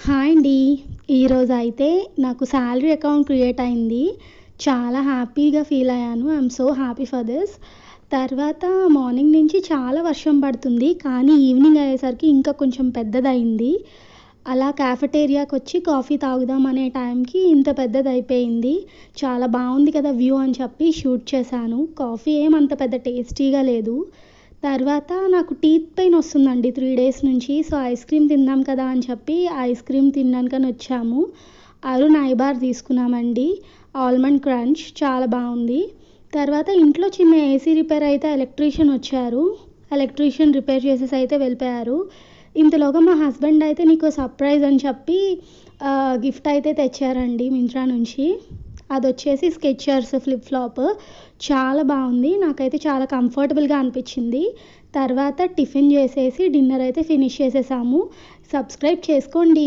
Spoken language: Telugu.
హాయ్ అండి. ఈరోజు అయితే నాకు శాలరీ అకౌంట్ క్రియేట్ అయింది. చాలా హ్యాపీగా ఫీల్ అయ్యాను. I'm so happy for this. తర్వాత మార్నింగ్ నుంచి చాలా వర్షం పడుతుంది. కానీ ఈవినింగ్ అయ్యేసరికి ఇంకా కొంచెం పెద్దదయింది. అలా క్యాఫెటేరియాకి వచ్చి కాఫీ తాగుదాం అనే టైంకి ఇంత పెద్దదయిపోయింది. చాలా బాగుంది కదా వ్యూ అని చెప్పి షూట్ చేశాను. కాఫీ ఏమంత పెద్ద టేస్టీగా లేదు. తర్వాత నాకు టీత్ పెయిన్ వస్తుందండి 3 డేస్ నుంచి. సో ఐస్ క్రీమ్ తిందాం కదా అని చెప్పి ఐస్ క్రీమ్ తినడానికని వచ్చాము. అరుణ్ ఐబార్ తీసుకున్నామండి. ఆల్మండ్ క్రంచ్ చాలా బాగుంది. తర్వాత ఇంట్లో చిన్న ఏసీ రిపేర్ అయితే ఎలక్ట్రీషియన్ వచ్చారు. ఎలక్ట్రీషియన్ రిపేర్ చేసేసి అయితే వెళ్ళిపోయారు. ఇంతలోగా మా హస్బెండ్ అయితే నీకు సర్ప్రైజ్ అని చెప్పి గిఫ్ట్ అయితే తెచ్చారండి మింత్రా నుంచి. అదొచ్చేసి స్కెచర్స్ ఫ్లిప్ ఫ్లాప్ చాలా బాగుంది. నాకైతే చాలా కంఫర్టబుల్గా అనిపించింది. తర్వాత టిఫిన్ చేసేసి డిన్నర్ అయితే ఫినిష్ చేసేసాము. సబ్స్క్రైబ్ చేసుకోండి.